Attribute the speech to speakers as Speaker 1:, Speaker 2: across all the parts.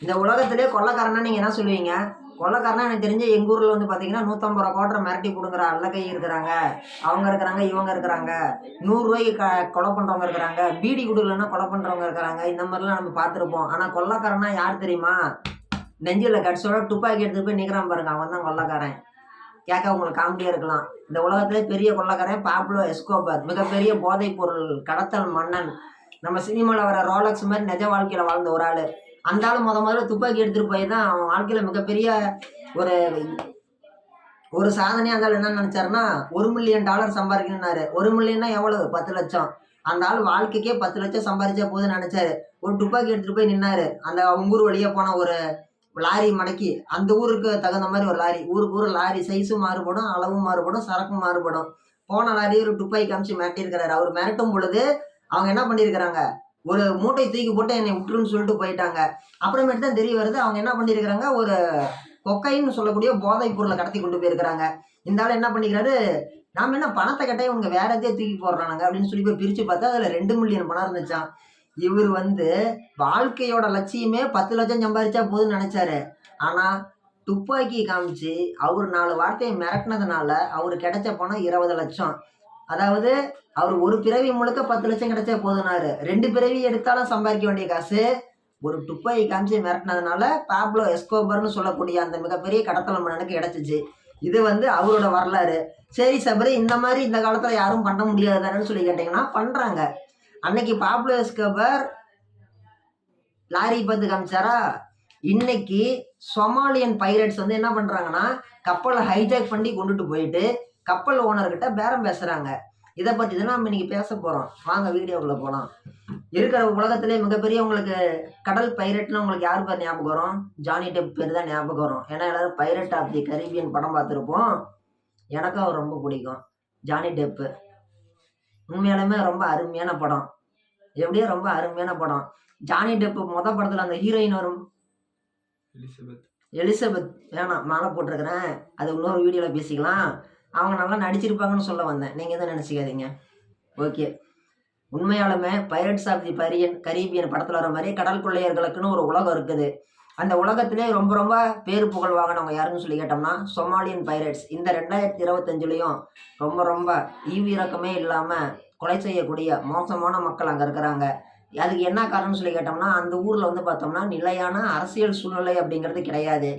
Speaker 1: இந்த உலகத்திலே கொள்ளக்காரனா நீங்கள் என்ன சொல்லுவீங்க? கொள்ளக்காரனா எனக்கு தெரிஞ்சு எங்கள் ஊரில் வந்து பார்த்தீங்கன்னா 150 ரூபா கோட்டரை மிரட்டி கொடுங்குற அல்லகை இருக்கிறாங்க, அவங்க இருக்கிறாங்க, இவங்க இருக்கிறாங்க. 100 ரூபாய்க்கு கொலை பண்ணுறவங்க இருக்கிறாங்க, பீடி கொடுக்கலன்னா கொலை பண்ணுறவங்க இருக்கிறாங்க. இந்த மாதிரிலாம் நம்ம பார்த்துருப்போம். ஆனால் கொள்ளக்காரனா யார் தெரியுமா? நெஞ்சில் கட்ஸோட துப்பாக்கி எடுத்துகிட்டு போய் நிற்கிறான் பாருங்க, அவன் தான் கொள்ளக்காரன். கேட்க உங்களுக்கு காமெடியாக இருக்கலாம். இந்த உலகத்திலே பெரிய கொள்ளக்காரன் பாப்லோ எஸ்கோபர், மிகப்பெரிய போதைப் பொருள் கடத்தல் மன்னன். நம்ம சினிமாவில் வர ரோலக்ஸ் மாதிரி நிஜ வாழ்க்கையில் வாழ்ந்த ஒரு ஆள். அந்த ஆள் முதல்ல துப்பாக்கி எடுத்துகிட்டு போய் தான் அவன் வாழ்க்கையில் மிகப்பெரிய ஒரு ஒரு சாதனையாக இருந்தாலும் என்ன நினச்சாருன்னா $1 மில்லியன் சம்பாதிக்கணும்னாரு. 1 மில்லியன்னா எவ்வளவு? 10 லட்சம். அந்த ஆள் வாழ்க்கைக்கே 10 லட்சம் சம்பாதிச்சா போதுன்னு நினச்சாரு. ஒரு துப்பாக்கி எடுத்துகிட்டு போய் நின்னாரு. அந்த அவங்க ஊர் வழியாக போன ஒரு லாரி மடக்கி, அந்த ஊருக்கு தகுந்த மாதிரி ஒரு லாரி, ஊருக்கு ஊர் லாரி சைஸும் மாறுபடும், அளவும் மாறுபடும், சரக்கும் மாறுபடும். போன லாரி ஒரு துப்பாக்கி காமிச்சு மிரட்டியிருக்கிறாரு. அவர் மிரட்டும் பொழுது அவங்க என்ன பண்ணியிருக்கிறாங்க, ஒரு மூட்டை தூக்கி போட்டு என்னை விட்டுருன்னு சொல்லிட்டு போயிட்டாங்க. அப்புறமேட்டு தான் தெரிய வருது அவங்க என்ன பண்ணியிருக்கிறாங்க, ஒரு கொக்கைன்னு சொல்லக்கூடிய போதைப் பொருளை கடத்தி கொண்டு போயிருக்கிறாங்க. இந்த ஆள் என்ன பண்ணிக்கிறாரு, நாம என்ன பணத்தை கேட்டால் இவங்க வேற எதையோ தூக்கி போடுறானுங்க அப்படின்னு சொல்லி போய் பிரித்து பார்த்தா அதில் 2 மில்லியன் பணம் இருந்துச்சான். இவர் வந்து வாழ்க்கையோட லட்சியமே 10 லட்சம் சம்பாதிச்சா போதுன்னு நினைச்சாரு. ஆனா துப்பாக்கி காமிச்சு அவர் 4 வார்த்தையை மிரட்டினதுனால அவரு கிடைச்ச பணம் 20 லட்சம். அதாவது அவர் ஒரு பிறவி முழுக்க 10 லட்சம் கிடைச்சா போதுனாரு. 2 பிறவி எடுத்தாலும் சம்பாதிக்க வேண்டிய காசு ஒரு துப்பாக்கி காமிச்சு மிரட்டினதுனால பாப்லோ எஸ்கோபர்னு சொல்லக்கூடிய அந்த மிகப்பெரிய கடத்தல் மன்னனுக்கு கிடைச்சிச்சு. இது வந்து அவரோட வரலாறு. சரி சபரி, இந்த மாதிரி இந்த காலத்துல யாரும் பண்ண முடியாதுன்னு சொல்லி கேட்டீங்கன்னா பண்றாங்க. அன்னைக்கு பாப்லோ எஸ்கோபர் லாரி பார்த்து காமிச்சாரா? இன்னைக்கு சொமாலியன் பைரட்ஸ் வந்து என்ன பண்றாங்கன்னா, கப்பலை ஹைஜாக் பண்ணி கொண்டுட்டு போயிட்டு கப்பல் ஓனர்கிட்ட பேரம் பேசுறாங்க. இதை பத்தி தான் நம்ம இன்னைக்கு பேச போறோம். வாங்க வீடியோக்குள்ள போலாம். இருக்கிற உலகத்திலே மிகப்பெரிய உங்களுக்கு கடல் பைரட்னு உங்களுக்கு யார் பேர் ஞாபகம் வரும்? ஜானி டெப் பேர் தான் ஞாபகம் வரும். ஏன்னா எல்லாரும் பைரட் ஆஃப் தி கரீபியன் படம் பார்த்துருப்போம். எனக்கும் அவர் ரொம்ப பிடிக்கும், ஜானி டெப்பு. உண்மையாலுமே ரொம்ப அருமையான படம். எப்படியோ ரொம்ப அருமையான படம். ஜானி டெப் படத்துல அந்த ஹீரோயின் வரும், எலிசபெத். வேணாம், மாலை போட்டிருக்கிறேன், அது இன்னொரு வீடியோல பேசிக்கலாம். அவங்க நல்லா நடிச்சிருப்பாங்கன்னு சொல்ல வந்தேன், நீங்க எதுவும் நினைச்சுக்காதீங்க. ஓகே. உண்மையாலுமே பைரட்ஸ் ஆஃப் தி கரீபியன் படத்துல வர மாதிரி கடல் கொள்ளையர்களுக்குன்னு ஒரு உலகம் இருக்குது. அந்த உலகத்திலே ரொம்ப ரொம்ப பேரு புகழ் வாங்கினவங்க யாருன்னு சொல்லி கேட்டோம்னா சொமாலியன் பைரட்ஸ். இந்த 2025லயும் ரொம்ப ரொம்ப ஈவிரக்கமே இல்லாம கொலை செய்யக்கூடிய மோசமான மக்கள் அங்கே இருக்கிறாங்க. அதுக்கு என்ன காரணம்னு சொல்லி கேட்டோம்னா, அந்த ஊரில் வந்து பார்த்தோம்னா நிலையான அரசியல் சூழ்நிலை அப்படிங்கிறது கிடையாது,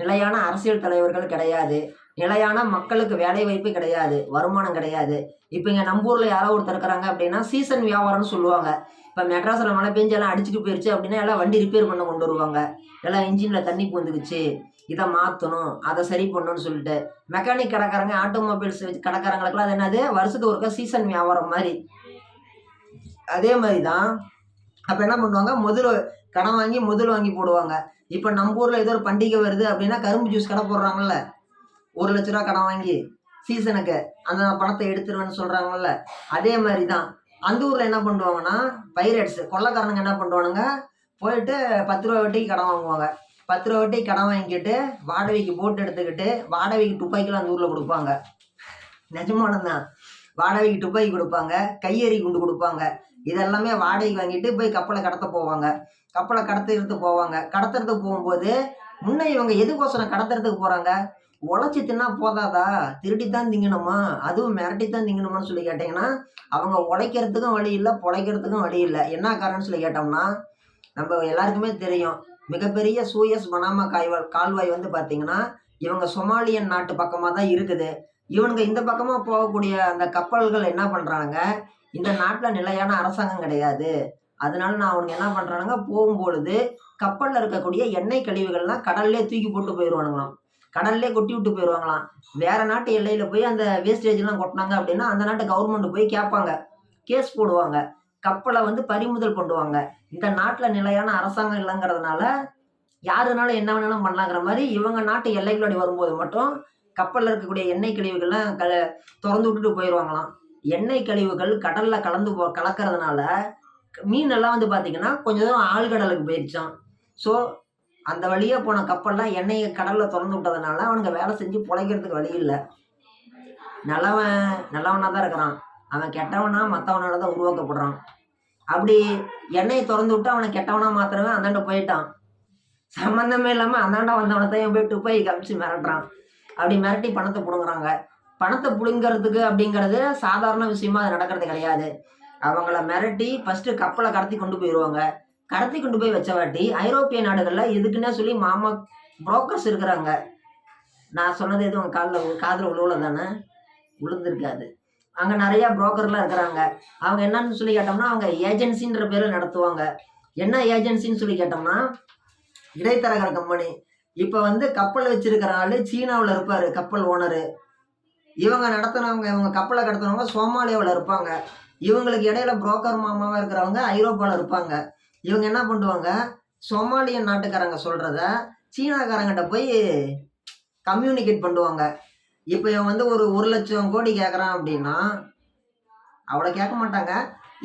Speaker 1: நிலையான அரசியல் தலைவர்கள் கிடையாது, நிலையான மக்களுக்கு வேலை வாய்ப்பு கிடையாது, வருமானம் கிடையாது. இப்போ இங்கே நம்ம ஊரில் யாரோ ஒருத்தர் இருக்கிறாங்க அப்படின்னா சீசன் வியாபாரம்னு சொல்லுவாங்க. இப்போ மெட்ராஸில் மழை பெஞ்சு எல்லாம் அடிச்சுட்டு போயிடுச்சு அப்படின்னா எல்லாம் வண்டி ரிப்பேர் பண்ண கொண்டு வருவாங்க. எல்லாம் இன்ஜினில் தண்ணி பூந்துக்குச்சு, இதை மாற்றணும், அதை சரி பண்ணணும்னு சொல்லிட்டு மெக்கானிக் கடைக்காரங்க, ஆட்டோமொபைல்ஸ் கடைக்காரங்களுக்குலாம் அது என்னது, வருஷத்துக்கு ஒருக்கா சீசன் வியாபாரம் மாதிரி. அதே மாதிரி தான் அப்போ என்ன பண்ணுவாங்க, கடன் வாங்கி முதல் வாங்கி போடுவாங்க. இப்போ நம்ம ஊரில் ஏதோ ஒரு பண்டிகை வருது அப்படின்னா கரும்பு ஜூஸ் கடை போடுறாங்கல்ல, 1 லட்ச ரூபா கடன் வாங்கி சீசனுக்கு அந்த பணத்தை எடுத்துருவேன்னு சொல்கிறாங்கல்ல, அதே மாதிரி தான் அந்த ஊரில் என்ன பண்ணுவாங்கன்னா பைரட்ஸ் கொள்ளைக்காரனுங்க என்ன பண்ணுவானுங்க, போயிட்டு 10 ரூபா வட்டிக்கு கடன் வாங்குவாங்க. 10 ரூபா வட்டிக்கு கடன் வாங்கிக்கிட்டு வாடகைக்கு போட்டு எடுத்துக்கிட்டு வாடகைக்கு துப்பாக்கிலாம் அந்த ஊரில் கொடுப்பாங்க. நிஜமானதான், வாடகைக்கு துப்பாக்கி கொடுப்பாங்க, கையெறி குண்டு கொடுப்பாங்க. இதெல்லாமே வாடகைக்கு வாங்கிட்டு போய் கப்பலை கடத்த போவாங்க. கப்பலை கடத்துறதுக்கு போவாங்க. கடத்துறதுக்கு போகும்போது முன்னே இவங்க எதுக்கோசரம் கடத்துறதுக்கு போகிறாங்க, உழைச்சி தின்னா போதாதா, திருடித்தான் திங்கணுமா, அதுவும் மிரட்டித்தான் திங்கணுமான்னு சொல்லி கேட்டிங்கன்னா அவங்க உழைக்கிறதுக்கும் வழி இல்லை, பொழைக்கிறதுக்கும் வழி இல்லை. என்ன காரணம்னு சொல்லி கேட்டோம்னா, நம்ம எல்லாருக்குமே தெரியும், மிகப்பெரிய சூயஸ் பனாமா கால்வாய் வந்து பார்த்தீங்கன்னா இவங்க சொமாலியன் நாட்டு பக்கமாக தான் இருக்குது. இவனுங்க இந்த பக்கமாக போகக்கூடிய அந்த கப்பல்கள் என்ன பண்ணுறாங்க, இந்த நாட்டில் நிலையான அரசாங்கம் கிடையாது, அதனால நான் அவனுங்க என்ன பண்ணுறானுங்க, போகும்பொழுது கப்பலில் இருக்கக்கூடிய எண்ணெய் கழிவுகள்லாம் கடல்லே தூக்கி போட்டு போயிடுவானுங்களாம், கடல்லே கொட்டி விட்டு போயிடுவாங்களாம். வேற நாட்டு எல்லையில் போய் அந்த வேஸ்டேஜ்லாம் கொட்டினாங்க அப்படின்னா அந்த நாட்டு கவர்மெண்ட் போய் கேட்பாங்க, கேஸ் போடுவாங்க, கப்பலை வந்து பறிமுதல் பண்ணுவாங்க. இந்த நாட்டில் நிலையான அரசாங்கம் இல்லைங்கிறதுனால யாருனாலும் என்ன வேணாலும் பண்ணலாங்கிற மாதிரி இவங்க நாட்டு எல்லைகளோட வரும்போது மட்டும் கப்பலில் இருக்கக்கூடிய எண்ணெய் கழிவுகள்லாம் திறந்து விட்டுட்டு போயிடுவாங்களாம். எண்ணெய் கழிவுகள் கடலில் கலக்கிறதுனால மீனெல்லாம் வந்து பார்த்திங்கன்னா கொஞ்சம் தூரம் ஆழ்கடலுக்கு போயிடுச்சான். ஸோ அந்த வழியாக போன கப்பல்லாம் எண்ணெயை கடலில் திறந்து விட்டதுனால அவனுங்க வேலை செஞ்சு பிழைக்கிறதுக்கு வழி இல்லை. நல்லவனாக தான் இருக்கிறான், அவன் கெட்டவனா மற்றவனால தான் உருவாக்கப்படுறான். அப்படி எண்ணெயை திறந்து விட்டு அவனை கெட்டவனா மாத்திரமே அந்தாண்ட போயிட்டான். சம்மந்தமே இல்லாமல் அந்தாண்டா வந்தவனத்தையும் போய் துப்பாக்கி காமிச்சு மிரட்டுறான். அப்படி மிரட்டி பணத்தை பிடுங்குறாங்க. பணத்தை பிடுங்கிறதுக்கு அப்படிங்கிறது சாதாரண விஷயமா அது நடக்கிறது கிடையாது. அவங்கள மிரட்டி ஃபஸ்ட்டு கப்பலை கடத்தி கொண்டு போயிடுவாங்க. கடத்தி கொண்டு போய் வச்சவாட்டி ஐரோப்பிய நாடுகளில் இதுக்குன்னே சொல்லி மாமா புரோக்கர்ஸ் இருக்கிறாங்க. நான் சொன்னது எதுவும் காதில் உழுவல தானே? விழுந்திருக்காது. அங்கே நிறையா புரோக்கர்லாம் இருக்கிறாங்க. அவங்க என்னன்னு சொல்லி கேட்டோம்னா அவங்க ஏஜென்சின்ற பேரில் நடத்துவாங்க. என்ன ஏஜென்சின்னு சொல்லி கேட்டோம்னா இடைத்தரகர் கம்பெனி. இப்போ வந்து கப்பல் வச்சிருக்கிற ஆள் சீனாவில் இருப்பார், கப்பல் ஓனரு. இவங்க நடத்துனவங்க, இவங்க கப்பலை கடத்துனவங்க சோமாலியாவில் இருப்பாங்க. இவங்களுக்கு இடையில புரோக்கர் மாமாவாக இருக்கிறவங்க ஐரோப்பாவில் இருப்பாங்க. இவங்க என்ன பண்ணுவாங்க, சோமாலியன் நாட்டுக்காரங்க சொல்கிறத சீனாக்காரங்கிட்ட போய் கம்யூனிகேட் பண்ணுவாங்க. இப்போ இவன் வந்து ஒரு 1,00,000 கோடி கேட்குறான் அப்படின்னா அவ்வளோ கேட்க மாட்டாங்க.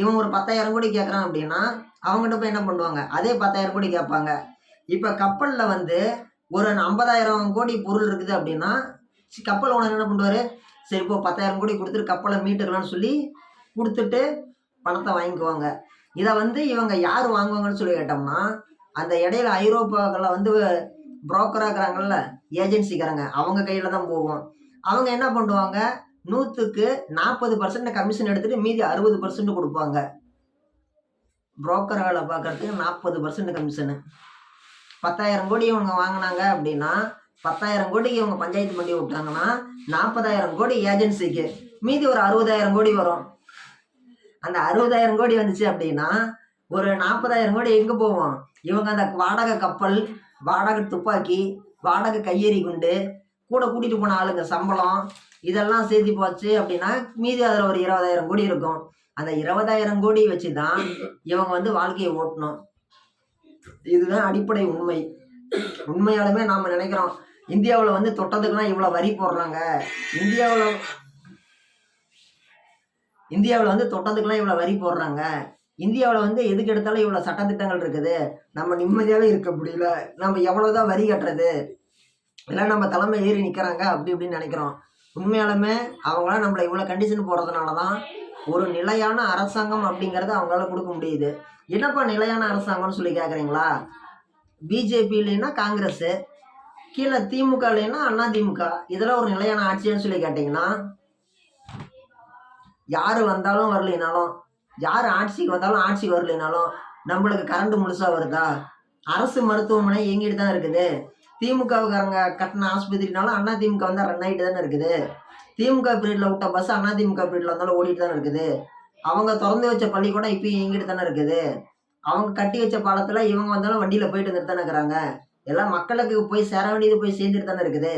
Speaker 1: இவன் ஒரு 10,000 கோடி கேட்குறான் அப்படின்னா அவங்ககிட்ட போய் என்ன பண்ணுவாங்க, அதே 10,000 கோடி கேட்பாங்க. இப்போ கப்பலில் வந்து ஒரு 50,000 கோடி பொருள் இருக்குது அப்படின்னா கப்பல் ஓனர் என்ன பண்ணுவார், சரி இப்போ 10,000 கோடி கொடுத்துட்டு கப்பலை மீட்டுக்கலாம்னு சொல்லி கொடுத்துட்டு பணத்தை வாங்கிக்குவாங்க. இதை வந்து இவங்க யார் வாங்குவாங்கன்னு சொல்லி கேட்டோம்னா அந்த இடையில ஐரோப்பாக்களில் வந்து புரோக்கராக இருக்கிறாங்கல்ல, ஏஜென்சிக்காரங்க, அவங்க கையில் தான் போகும். அவங்க என்ன பண்ணுவாங்க, 100க்கு 40% கமிஷன் எடுத்துகிட்டு மீதி 60% கொடுப்பாங்க. புரோக்கர் வேலை பார்க்கறதுக்கு 40% கமிஷனு. 10,000 கோடி இவங்க வாங்கினாங்க அப்படின்னா 10,000 கோடிக்கு இவங்க பஞ்சாயத்து பண்ணி விட்டாங்கன்னா 40,000 கோடி ஏஜென்சிக்கு, மீதி ஒரு 60,000 கோடி வரும். அந்த 60,000 கோடி வந்துச்சு அப்படின்னா ஒரு 40,000 கோடி எங்கே போவோம், இவங்க அந்த வாடகை கப்பல், வாடகை துப்பாக்கி, வாடகை கையெறி குண்டு, கூட கூட்டிகிட்டு போன ஆளுங்க சம்பளம், இதெல்லாம் சேர்த்து போச்சு அப்படின்னா மீதி அதில் ஒரு 20,000 கோடி இருக்கும். அந்த 20,000 கோடி வச்சு தான் இவங்க வந்து வாழ்க்கையை ஓட்டணும். இதுதான் அடிப்படை உண்மை. உண்மையாலுமே நாம் நினைக்கிறோம் இந்தியாவில் வந்து தொட்டதுக்கெல்லாம் இவ்வளோ வரி போடுறாங்க, இந்தியாவில் வந்து தொட்டதுக்கெல்லாம் இவ்வளோ வரி போடுறாங்க, இந்தியாவில் வந்து எதுக்கு எடுத்தாலும் இவ்வளோ சட்டத்திட்டங்கள் இருக்குது, நம்ம நிம்மதியாகவே இருக்க முடியல, நம்ம எவ்வளோதான் வரி கட்டுறது, இல்லை நம்ம தலைமை ஏறி நிற்கிறாங்க அப்படி இப்படின்னு நினைக்கிறோம். உண்மையாலுமே அவங்களாம் நம்மளை இவ்வளோ கண்டிஷன் போடுறதுனால தான் ஒரு நிலையான அரசாங்கம் அப்படிங்கிறத அவங்களால கொடுக்க முடியுது. என்னப்பா நிலையான அரசாங்கம்னு சொல்லி கேட்குறீங்களா, பிஜேபி இல்லைன்னா காங்கிரஸு, கீழே திமுக இல்லைன்னா அதிமுக, இதெல்லாம் ஒரு நிலையான ஆட்சின்னு சொல்லி கேட்டிங்கன்னா யார் வந்தாலும் வரலைனாலும், யார் ஆட்சிக்கு வந்தாலும் ஆட்சிக்கு வரலைனாலும் நம்மளுக்கு கரண்ட் முழுசாக வருதா, அரசு மருத்துவமனை இயங்கிட்டு தான் இருக்குது, திமுகவுக்காரங்க கட்டின ஆஸ்பத்திரினாலும் அதிமுக வந்தால் ரன் ஆகிட்டு தானே இருக்குது, திமுக பீரியடில் விட்ட பஸ் அதிமுக பீரியடில் வந்தாலும் ஓடிட்டு தானே இருக்குது, அவங்க திறந்து வச்ச பள்ளிக்கூடம் இப்பயும் இயங்கிட்டு தானே இருக்குது, அவங்க கட்டி வச்ச பாலத்தில் இவங்க வந்தாலும் வண்டியில் போயிட்டு வந்துட்டு தானே இருக்கிறாங்க, எல்லாம் மக்களுக்கு போய் சேர வேண்டியது போய் சேர்ந்துட்டு தானே இருக்குது.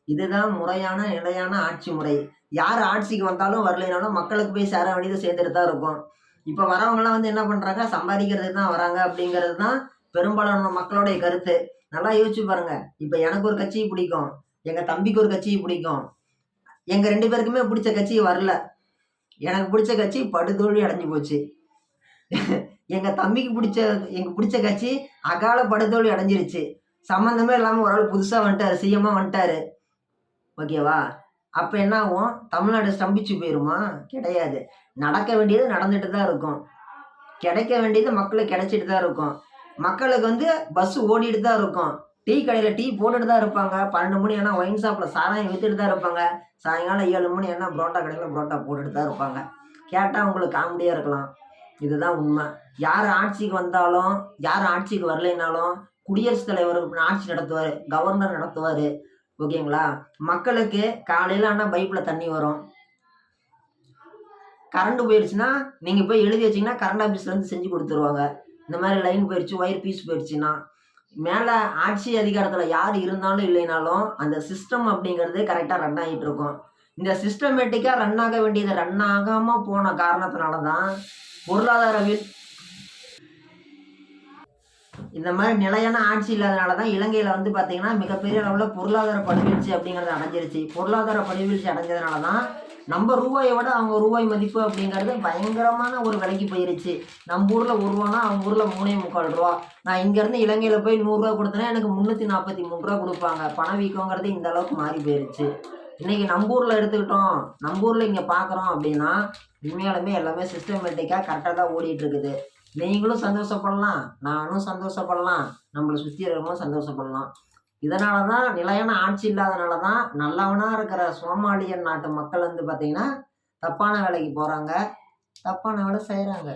Speaker 1: இதுதான் முறையான நிலையான ஆட்சி முறை. யார் ஆட்சிக்கு வந்தாலும் வரலைனாலும் மக்களுக்கு போய் சேர வேண்டியது சேர்ந்துட்டு தான் இருக்கும். இப்போ வரவங்களாம் வந்து என்ன பண்ணுறாங்க, சம்பாதிக்கிறதுக்கு தான் வராங்க அப்படிங்கிறது தான் பெரும்பாலான மக்களுடைய கருத்து. நல்லா யோசிச்சு பாருங்க. இப்போ எனக்கு ஒரு கட்சியை பிடிக்கும், எங்கள் தம்பிக்கு ஒரு கட்சியை பிடிக்கும், எங்கள் 2 பேருக்குமே பிடிச்ச கட்சி வரல, எனக்கு பிடிச்ச கட்சி படுதோல்வி அடைஞ்சு போச்சு. எங்கள் தம்பிக்கு பிடிச்ச கட்சி அகால படுதோல்வி அடைஞ்சிருச்சு. சம்மந்தமே இல்லாமல் ஒரு ஆள் புதுசாக வந்துட்டார், சிஎம்மாக வந்துட்டார், ஓகேவா? அப்போ என்ன ஆகும், தமிழ்நாடு ஸ்தம்பிச்சு போயிடுமா? கிடையாது. நடக்க வேண்டியது நடந்துட்டு தான் இருக்கும், கிடைக்க வேண்டியது மக்களுக்கு கிடைச்சிட்டு தான் இருக்கும். மக்களுக்கு வந்து பஸ்ஸு ஓடிட்டு தான் இருக்கும், டீ கடையில் டீ போட்டுட்டு தான் இருப்பாங்க, 12 மணி ஆனால் ஒயின் ஷாப்பில் சாராயம் விற்றுட்டு தான் இருப்பாங்க, சாயங்காலம் 7 மணி ஆனால் புரோட்டா கடையில் புரோட்டா போட்டுட்டு தான் இருப்பாங்க. கேட்டால் உங்களுக்கு காமெடியாக இருக்கலாம், இதுதான் உண்மை. யார் ஆட்சிக்கு வந்தாலும் யார் ஆட்சிக்கு வரலைனாலும் குடியரசுத் தலைவர் ஆட்சி நடத்துவார், கவர்னர் நடத்துவார், ஓகேங்களா? மக்களுக்கு காலையில் ஆனால் பைப்பில் தண்ணி வரும், கரண்ட் போயிடுச்சுன்னா நீங்கள் போய் எழுதி வச்சிங்கன்னா கரண்ட் ஆஃபீஸ்லேருந்து செஞ்சு கொடுத்துருவாங்க. இந்த மாதிரி லைன் போயிடுச்சு, ஒயர் பீஸ் போயிடுச்சுன்னா, மேலே ஆட்சி அதிகாரத்தில் யார் இருந்தாலும் இல்லைனாலும் அந்த சிஸ்டம் அப்படிங்கிறது கரெக்டாக ரன் ஆகிட்டு இருக்கும். இந்த சிஸ்டமேட்டிக்காக ரன் ஆக வேண்டியது ரன் ஆகாமல் போன காரணத்தினால தான் பொருளாதார இந்த மாதிரி நிலையான ஆட்சி இல்லாதனால தான் இலங்கையில் வந்து பார்த்திங்கன்னா மிகப்பெரிய அளவில் பொருளாதார படுவீழ்ச்சி அப்படிங்கிறது அடைஞ்சிருச்சு. பொருளாதார படுவீழ்ச்சி அடைஞ்சதுனால தான் நம்ம ரூபாயை விட அவங்க ரூபாய் மதிப்பு அப்படிங்கிறது பயங்கரமான ஒரு விலைக்கு போயிருச்சு. நம்ம ஊரில் 1 ரூபானா அவங்க ஊரில் 3.25 ரூபா. நான் இங்கேருந்து இலங்கையில் போய் 100 ரூபா கொடுத்தேன்னா எனக்கு 343 ரூபா கொடுப்பாங்க. பணவீக்கங்கிறது இந்த அளவுக்கு மாறி போயிருச்சு. இன்றைக்கி நம்ம ஊரில் எடுத்துக்கிட்டோம், நம்ம ஊரில் இங்கே பார்க்குறோம் அப்படின்னா உண்மையாலுமே எல்லாமே சிஸ்டமேட்டிக்காக கரெக்டாக தான் ஓடிட்டு இருக்குது. நீங்களும் சந்தோஷப்படலாம், நானும் சந்தோஷப்படலாம், நம்மளை சுற்றி இருக்கிறவங்களும் சந்தோஷப்படலாம். இதனால தான் நிலையான ஆட்சி இல்லாதனால தான் நல்லவனா இருக்கிற சோமாலியன் நாட்டு மக்கள் வந்து பார்த்தீங்கன்னா, தப்பான வேலைக்கு போறாங்க, தப்பான வேலை செய்றாங்க.